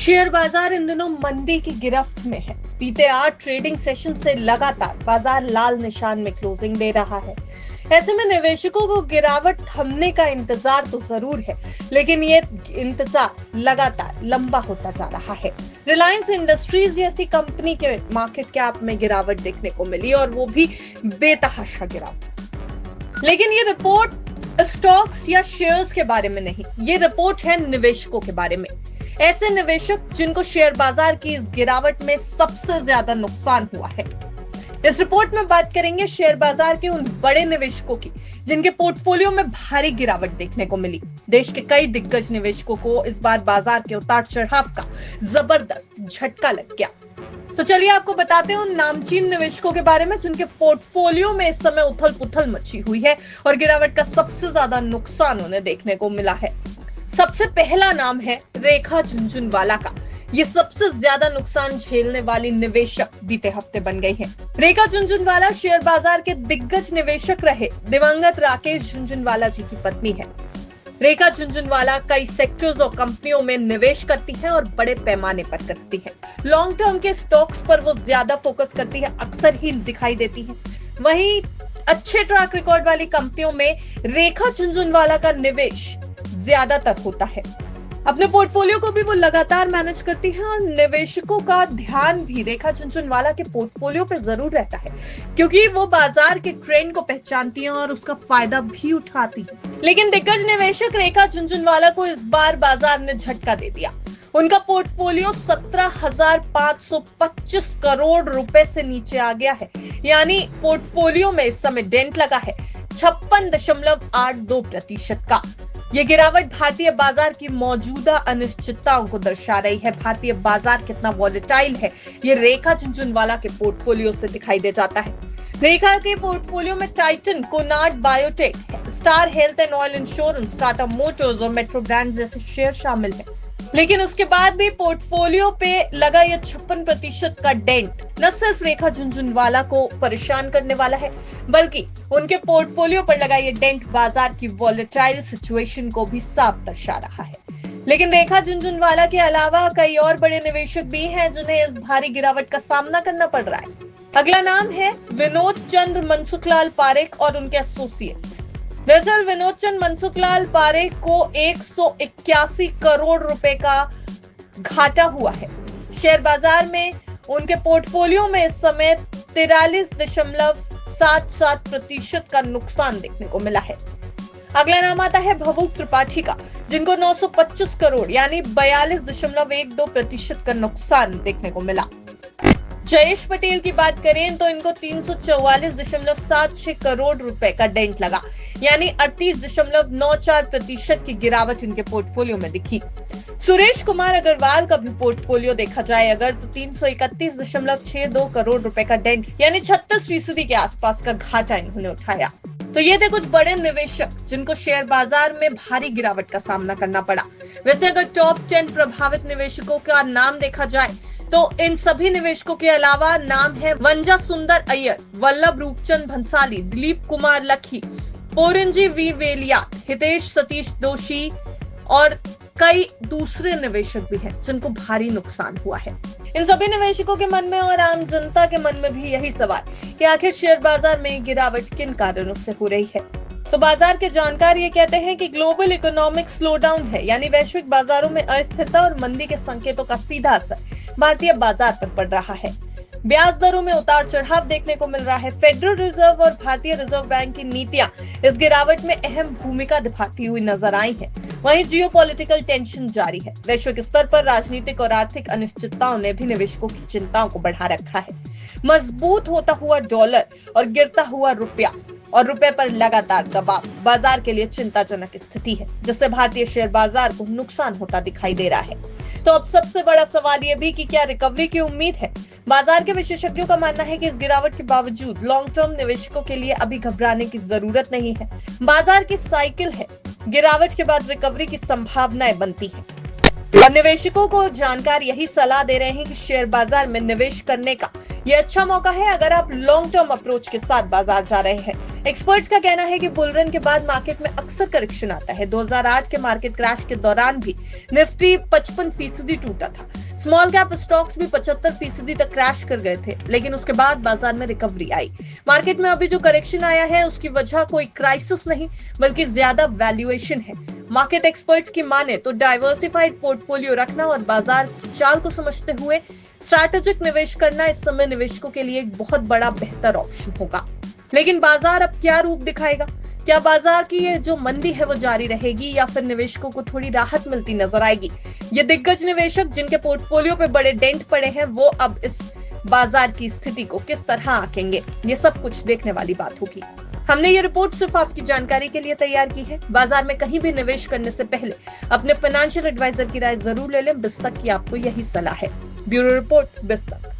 Share बाजार इन दिनों मंदी की गिरफ्त में है। बीते 8 ट्रेडिंग सेशन से लगातार बाजार लाल निशान में क्लोजिंग दे रहा है। ऐसे में निवेशकों को गिरावट थमने का इंतजार तो जरूर है, लेकिन ये इंतजार लगातार लंबा होता जा रहा है। रिलायंस इंडस्ट्रीज जैसी कंपनी के मार्केट कैप में गिरावट देखने को मिली और वो भी बेतहाशा गिरावट। लेकिन ये रिपोर्ट स्टॉक्स या शेयर्स के बारे में नहीं, ये रिपोर्ट है निवेशकों के बारे में। ऐसे निवेशक जिनको शेयर बाजार की इस गिरावट में सबसे ज्यादा नुकसान हुआ है। इस रिपोर्ट में बात करेंगे शेयर बाजार के उन बड़े निवेशकों की जिनके पोर्टफोलियो में भारी गिरावट देखने को मिली। देश के कई दिग्गज निवेशकों को इस बार बाजार के उतार चढ़ाव का जबरदस्त झटका लग गया। तो चलिए आपको बताते हैं उन नामचीन निवेशकों के बारे में जिनके पोर्टफोलियो में इस समय उथल पुथल मची हुई है और गिरावट का सबसे ज्यादा नुकसान उन्हें देखने को मिला है। सबसे पहला नाम है रेखा झुनझुनवाला का। ये सबसे ज्यादा नुकसान झेलने वाली निवेशक बीते हफ्ते बन गई है। रेखा झुनझुनवाला शेयर बाजार के दिग्गज निवेशक रहे दिवंगत राकेश झुनझुनवाला जी की पत्नी है। रेखा झुनझुनवाला कई सेक्टर्स और कंपनियों में निवेश करती है और बड़े पैमाने पर करती है। लॉन्ग टर्म के स्टॉक्स पर वो ज्यादा फोकस करती है, अक्सर ही दिखाई देती है। वहीं अच्छे ट्रैक रिकॉर्ड वाली कंपनियों में रेखा झुनझुनवाला का निवेश ज्यादातर होता है। अपने पोर्टफोलियो को भी वो लगातार मैनेज करती है और निवेशकों का ध्यान भी रेखा झुनझुनवाला के पोर्टफोलियो पे जरूर रहता है, क्योंकि वो बाजार के ट्रेंड को पहचानती है और उसका फायदा भी उठाती है। लेकिन दिग्गज निवेशक रेखा झुनझुनवाला को इस बार बाजार ने झटका दे दिया। उनका पोर्टफोलियो 17,525 करोड़ रुपए से नीचे आ गया है, यानी पोर्टफोलियो में इस समय डेंट लगा है 56.82% का। ये गिरावट भारतीय बाजार की मौजूदा अनिश्चितताओं को दर्शा रही है। भारतीय बाजार कितना वॉलेटाइल है, ये रेखा झुनझुनवाला के पोर्टफोलियो से दिखाई दे जाता है। रेखा के पोर्टफोलियो में Titan, Konrad biotech, star health and oil insurance, Tata Motors और मेट्रो ब्रांड जैसे शेयर शामिल है। लेकिन उसके बाद भी पोर्टफोलियो पे लगा ये 56% का डेंट न सिर्फ रेखा झुनझुनवाला को परेशान करने वाला है, बल्कि उनके पोर्टफोलियो पर लगा ये डेंट बाजार की वॉलेटाइल सिचुएशन को भी साफ दर्शा रहा है। लेकिन रेखा झुनझुनवाला के अलावा कई और बड़े निवेशक भी हैं जिन्हें इस भारी गिरावट का सामना करना पड़ रहा है। अगला नाम है विनोद चंद्र मनसुखलाल पारेख और उनके एसोसिएट्स। दरअसल विनोद चंद्र मनसुखलाल पारेख को 181 करोड़ रुपए का घाटा हुआ है। शेयर बाजार में उनके पोर्टफोलियो में इस समय 43.77% का नुकसान देखने को मिला है। अगला नाम आता है भवुक त्रिपाठी का, जिनको 925 करोड़ यानी 42.12% का नुकसान देखने को मिला। जयेश पटेल की बात करें तो इनको 344.76 करोड़ रुपए का डेंट लगा, यानी 38.94% की गिरावट इनके पोर्टफोलियो में दिखी। सुरेश कुमार अग्रवाल का भी पोर्टफोलियो देखा जाए अगर तो 331.62 करोड़ रुपए का डेंट यानी 36% के आसपास का घाटा इन्होंने उठाया। तो ये थे कुछ बड़े निवेशक जिनको शेयर बाजार में भारी गिरावट का सामना करना पड़ा। वैसे अगर टॉप 10 प्रभावित निवेशकों का नाम देखा जाए तो इन सभी निवेशकों के अलावा नाम है वंजा सुंदर अय्यर, वल्लभ रूपचंद भंसाली, दिलीप कुमार लखी, पोरंजी वी वेलिया, हितेश सतीश दोषी और कई दूसरे निवेशक भी हैं जिनको भारी नुकसान हुआ है। इन सभी निवेशकों के मन में और आम जनता के मन में भी यही सवाल कि आखिर शेयर बाजार में गिरावट किन कारणों से हो रही है। तो बाजार के जानकार ये कहते हैं कि ग्लोबल इकोनॉमिक स्लोडाउन है, यानी वैश्विक बाजारों में अस्थिरता और मंदी के संकेतों का सीधा असर भारतीय बाजार पर पड़ रहा है। ब्याज दरों में उतार चढ़ाव देखने को मिल रहा है। फेडरल रिजर्व और भारतीय रिजर्व बैंक की नीतियां इस गिरावट में अहम भूमिका निभाती हुई नजर आई हैं। वहीं जियोपॉलिटिकल टेंशन जारी है। वैश्विक स्तर पर राजनीतिक और आर्थिक अनिश्चितताओं ने भी निवेशकों की चिंताओं को बढ़ा रखा है। मजबूत होता हुआ डॉलर और गिरता हुआ रुपया और रुपए पर लगातार दबाव बाजार के लिए चिंताजनक स्थिति है, जिससे भारतीय शेयर बाजार को नुकसान होता दिखाई दे रहा है। तो अब सबसे बड़ा सवाल यह भी कि क्या रिकवरी की उम्मीद है। बाजार के विशेषज्ञों का मानना है कि इस गिरावट के बावजूद लॉन्ग टर्म निवेशकों के लिए अभी घबराने की जरूरत नहीं है। बाजार की साइकिल है, गिरावट के बाद रिकवरी की संभावनाएं बनती है। और निवेशकों को जानकार यही सलाह दे रहे हैं कि शेयर बाजार में निवेश करने का यह अच्छा मौका है अगर आप लॉन्ग टर्म अप्रोच के साथ बाजार जा रहे हैं। एक्सपर्ट्स का कहना है कि बुल रन के बाद मार्केट में अक्सर करेक्शन आता है। 2008 के मार्केट क्रैश के दौरान भी निफ्टी 55% टूटा था। स्मॉल कैप स्टॉक्स भी 75% तक क्रैश कर गए थे, लेकिन उसके बाद बाजार में रिकवरी आई। मार्केट में अभी जो करेक्शन आया है उसकी वजह कोई क्राइसिस नहीं बल्कि ज्यादा वैल्यूएशन है। मार्केट एक्सपर्ट्स की माने तो डाइवर्सिफाइड पोर्टफोलियो रखना और बाजार की चाल को समझते हुए स्ट्रैटेजिक निवेश करना इस समय निवेशकों के लिए एक बहुत बड़ा बेहतर ऑप्शन होगा। लेकिन बाजार अब क्या रूप दिखाएगा? क्या बाजार की ये जो मंदी है वो जारी रहेगी या फिर निवेशकों को थोड़ी राहत मिलती नजर आएगी? ये दिग्गज निवेशक जिनके पोर्टफोलियो पे बड़े डेंट पड़े हैं वो अब इस बाजार की स्थिति को किस तरह आंकेंगे, ये सब कुछ देखने वाली बात होगी। हमने ये रिपोर्ट सिर्फ आपकी जानकारी के लिए तैयार की है। बाजार में कहीं भी निवेश करने से पहले अपने फाइनेंशियल एडवाइजर की राय जरूर ले लें। बिस्तक की आपको यही सलाह है। Bureau report, बिस्तक।